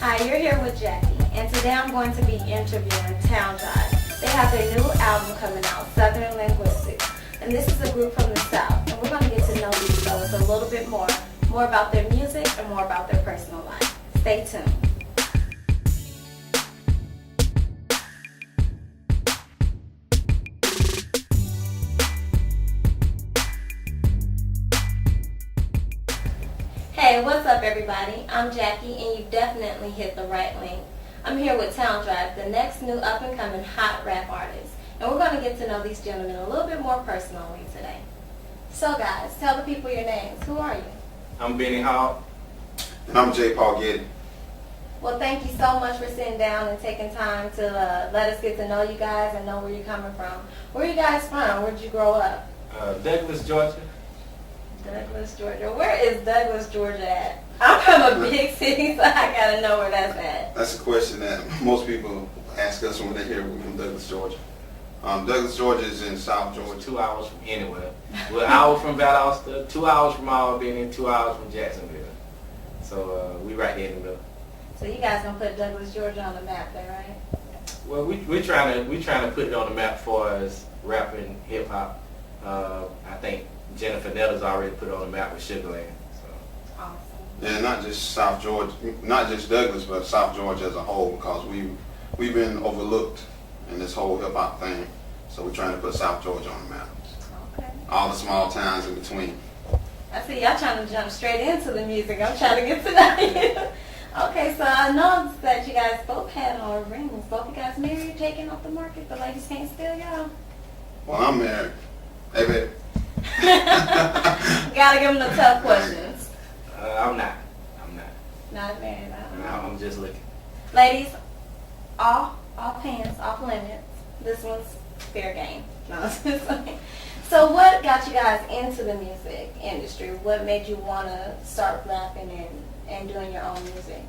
Hi, you're here with Jackie, and today I'm going to be interviewing Towndrive. They have their new album coming out, Southern Linguistics, and this is a group from the South, and we're going to get to know these fellas a little bit more about their music and more about their personal life. Stay tuned. Hey, what's up everybody? I'm Jackie and you definitely hit the right link. I'm here with Towndrive, the next new up-and-coming hot rap artist. And we're going to get to know these gentlemen a little bit more personally today. So guys, tell the people your names. Who are you? I'm Benny Hall. And I'm J. Paul Getty. Well, thank you so much for sitting down and taking time to let us get to know you guys and know where you're coming from. Where are you guys from? Where did you grow up? Douglas, Georgia. Douglas, Georgia. Where is Douglas, Georgia at? I'm from a big city, so I gotta know where that's at. That's a question that most people ask us when they hear we're from Douglas, Georgia. Douglas, Georgia is in South Georgia. 2 hours from anywhere. We're an hour from Valdosta, 2 hours from Albany, and 2 hours from Jacksonville. So we right there in the middle. So you guys gonna put Douglas, Georgia on the map there, right? Well, we're trying to put it on the map for us rapping hip hop. I think Jennifer Nettles already put it on the map with Sugarland. So. Awesome. And not just South Georgia, not just Douglas, but South Georgia as a whole, because we've been overlooked in this whole hip hop thing. So we're trying to put South Georgia on the map. Okay. All the small towns in between. I see y'all trying to jump straight into the music. I'm trying to get to know you. Okay, so I know that you guys both had on rings. Both you guys married, taken off the market. The ladies can't steal y'all. Well, I'm married. Hey, baby. Gotta give them the tough questions. I'm not. Not married. No, I'm just looking. Ladies, off hands, off limits. This one's fair game. No, so what got you guys into the music industry? What made you want to start rapping and doing your own music?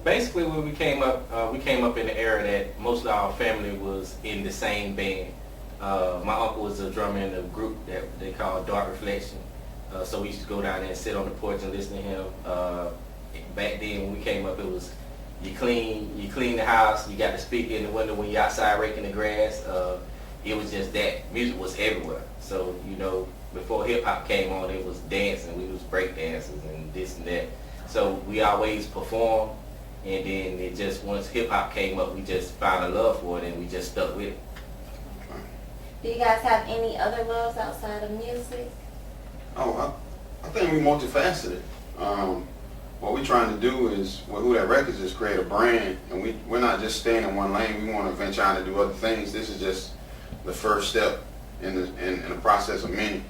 Basically, when we came up in the era that most of our family was in the same band. My uncle was a drummer in a group that they called Dark Reflection. So we used to go down there and sit on the porch and listen to him. Back then when we came up, it was you clean the house, you got the speaker in the window when you're outside raking the grass. It was just that. Music was everywhere. So, before hip hop came on, it was dancing. We was break dancers and this and that. So we always performed, and then it just, once hip hop came up, we just found a love for it and we just stuck with it. Do you guys have any other loves outside of music? Oh, I think we're multifaceted. What we're trying to do is, Who-Dat Records is create a brand, and we're not just staying in one lane. We want to venture out and do other things. This is just the first step in the process of many.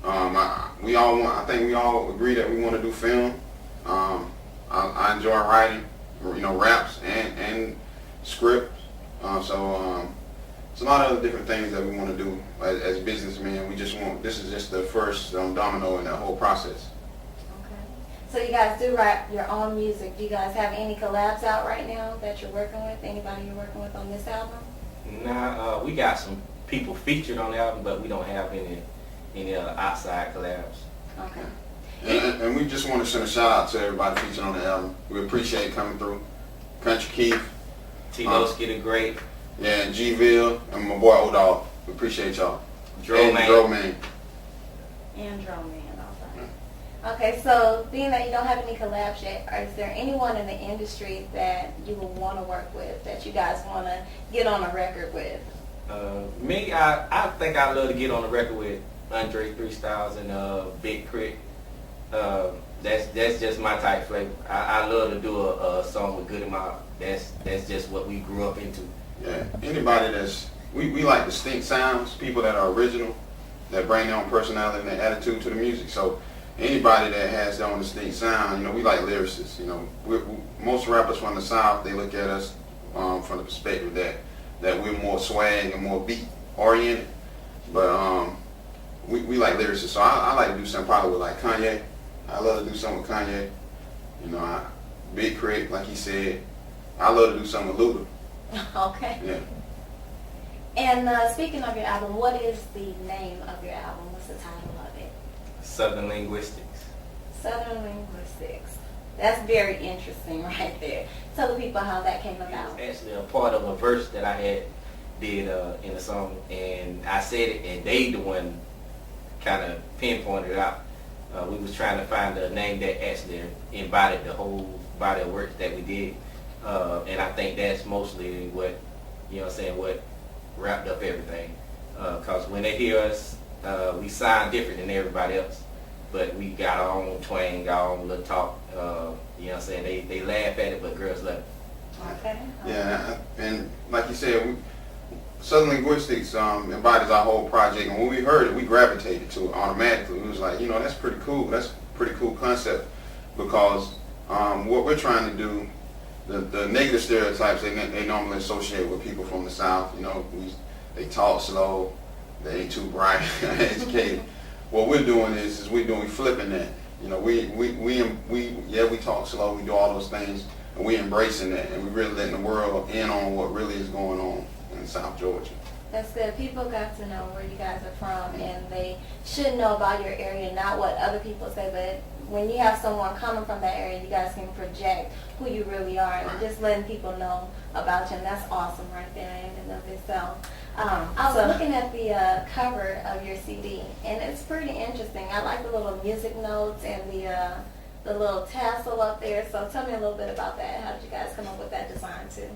I think we all agree that we want to do film. I enjoy writing, raps and scripts. It's a lot of other different things that we want to do as businessmen. This is just the first domino in that whole process. Okay. So you guys do write your own music. Do you guys have any collabs out right now that you're working with? Anybody you're working with on this album? Nah, we got some people featured on the album, but we don't have any outside collabs. Okay. And we just want to send a shout out to everybody featured on the album. We appreciate coming through. Country Keith, T-Boski the Great. Yeah, G-Ville, and my boy O-Dog. We appreciate y'all. Dro Man. And Dro Man, also. Okay, so being that you don't have any collabs yet, is there anyone in the industry that you would want to work with, that you guys want to get on a record with? Me, I think I'd love to get on the record with Andre 3 Styles and Big Crit. That's just my type flavor. I love to do a song with Good in My Heart. That's just what we grew up into. Yeah, anybody we like distinct sounds, people that are original, that bring their own personality and their attitude to the music. So anybody that has their own distinct sound, we like lyricists. Most rappers from the South, they look at us from the perspective that we're more swag and more beat oriented. But we like lyricists. So I like to do something probably with like Kanye. I love to do something with Kanye. Big Crit, like he said. I love to do something with Luda. Okay. Yeah. And speaking of your album, what is the name of your album? What's the title of it? Southern Linguistics. Southern Linguistics. That's very interesting right there. Tell the people how that came about. It was actually a part of a verse that I had did in the song, and I said it, and they the one kind of pinpointed it out. We was trying to find a name that actually embodied the whole body of work that we did, and I think that's mostly what, you know what I'm saying, what wrapped up everything. Because when they hear us, we sound different than everybody else, but we got our own twang, our own little talk. You know what I'm saying? They laugh at it, but girls love it. Okay. Yeah, and like you said, Southern Linguistics embodies our whole project, and when we heard it, we gravitated to it automatically. We was like, you know, that's pretty cool. That's a pretty cool concept, because what we're trying to do, the negative stereotypes they normally associate with people from the South. You know, they talk slow, they ain't too bright, educated. What we're doing is we flipping that. You know, we talk slow, we do all those things, and we embracing that, and we really letting the world in on what really is going on in South Georgia. That's good. People got to know where you guys are from, and they should know about your area, not what other people say, but when you have someone coming from that area, you guys can project who you really are, and just letting people know about you, and that's awesome right there in and of itself. I was looking at the cover of your CD, and it's pretty interesting. I like the little music notes and the little tassel up there, so tell me a little bit about that. How did you guys come up with that design too?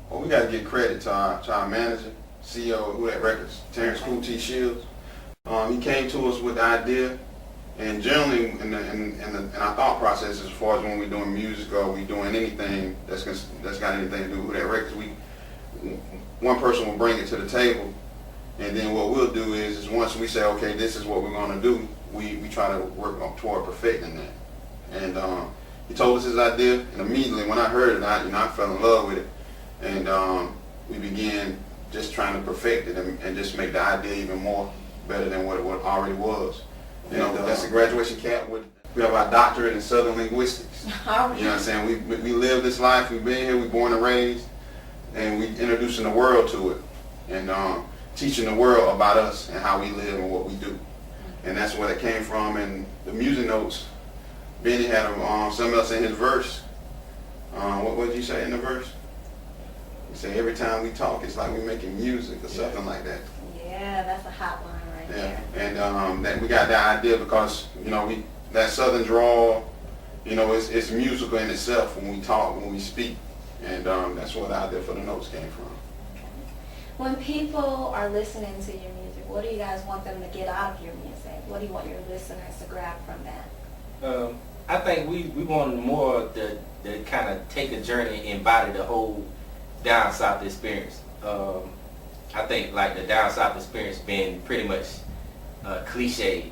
Well, we got to give credit to our manager, CEO of Who-Dat Records, Terrence Cool T. Shields. He came to us with the idea, and generally in our thought process, as far as when we're doing music or we doing anything that's got anything to do with Who-Dat Records, one person will bring it to the table, and then what we'll do is once we say, okay, this is what we're going to do, we try to work toward perfecting that. And he told us his idea, and immediately when I heard it, I fell in love with it. And we began just trying to perfect it and just make the idea even more better than what it already was. You know, that's a graduation cap. We have our doctorate in Southern Linguistics. You know what I'm saying? We live this life. We've been here. We're born and raised, and we introducing the world to it, and teaching the world about us and how we live and what we do. And that's where it came from. And the music notes, Benny had something else in his verse. What did you say in the verse? He said, every time we talk, it's like we're making music or something like that. Yeah, that's a hot line right there. And that we got that idea because, you know, that Southern drawl, you know, it's musical in itself when we talk, when we speak. And that's where the idea for the notes came from. When people are listening to your music, what do you guys want them to get out of your music? What do you want your listeners to grab from that? I think we want more to kind of take a journey and embody the whole down south experience. I think like the down south experience being pretty much cliche.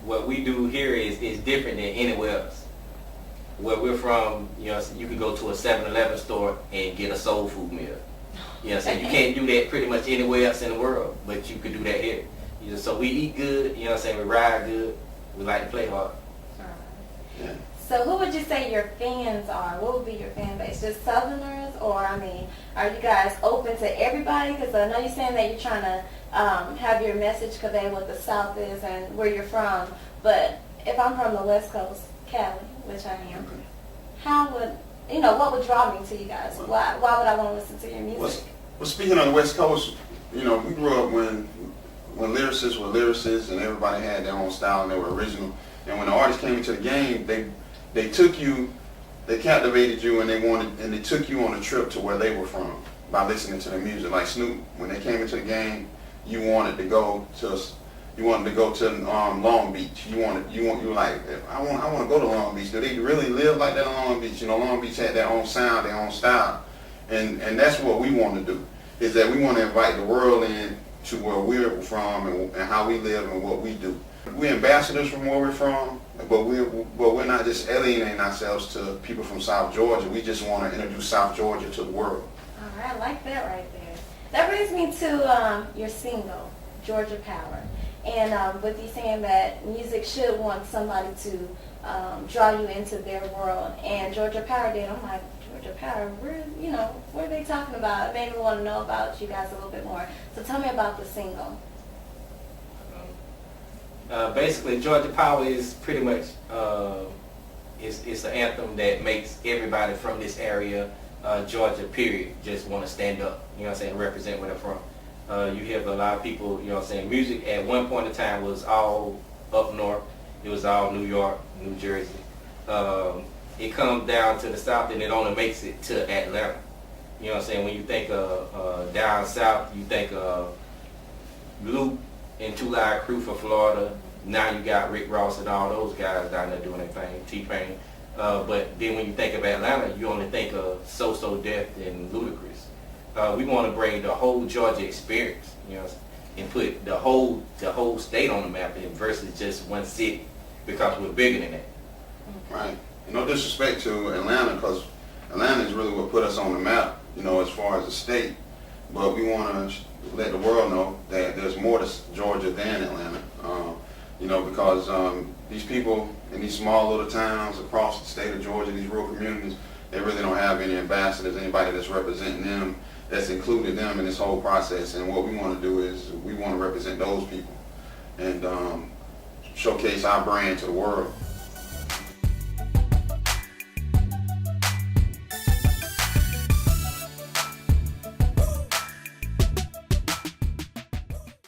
What we do here is different than anywhere else. Where we're from, you know, you can go to a 7-Eleven store and get a soul food meal. You know what I'm saying? You can't do that pretty much anywhere else in the world, but you could do that here. You know, so we eat good, you know what I'm saying? We ride good. We like to play hard. Yeah. So who would you say your fans are? What would be your fan base? Just Southerners, or I mean, are you guys open to everybody? Because I know you're saying that you're trying to have your message convey what the South is and where you're from. But if I'm from the West Coast, Cali, which I am, how would, you know, what would draw me to you guys? Why would I want to listen to your music? Well, speaking of the West Coast, you know, we grew up when lyricists were lyricists and everybody had their own style and they were original. And when the artists came into the game, they took you, they captivated you, and they took you on a trip to where they were from by listening to the music. Like Snoop, when they came into the game, you wanted to go to Long Beach. You were like, I want to go to Long Beach. Do they really live like that in Long Beach? You know, Long Beach had their own sound, their own style, and that's what we want to do. Is that we want to invite the world in to where we're from and how we live and what we do. We're ambassadors from where we're from, but we're not just alienating ourselves to people from South Georgia. We just want to introduce South Georgia to the world. All right, I like that right there. That brings me to your single, Georgia Power. And with you saying that music should want somebody to draw you into their world, and Georgia Power did. I'm like, Georgia Power, what are they talking about? It made me want to know about you guys a little bit more. So tell me about the single. Basically, Georgia Power is pretty much it's an anthem that makes everybody from this area, Georgia period, just want to stand up. You know what I'm saying? Represent where they're from. You have a lot of people. You know what I'm saying? Music at one point in time was all up north. It was all New York, New Jersey. It comes down to the south, and it only makes it to Atlanta. You know what I'm saying? When you think of down south, you think of Luke and Two Live Crew for Florida. Now you got Rick Ross and all those guys down there doing their thing, T-Pain. But then when you think of Atlanta, you only think of So Def and Ludacris. We want to bring the whole Georgia experience, you know, and put the whole state on the map versus just one city, because we're bigger than that. Right. And no disrespect to Atlanta, because Atlanta is really what put us on the map, you know, as far as a state. But we want to let the world know that there's more to Georgia than Atlanta. You know, because these people in these small little towns across the state of Georgia, these rural communities, they really don't have any ambassadors, anybody that's representing them, that's included them in this whole process. And what we want to do is we want to represent those people and showcase our brand to the world.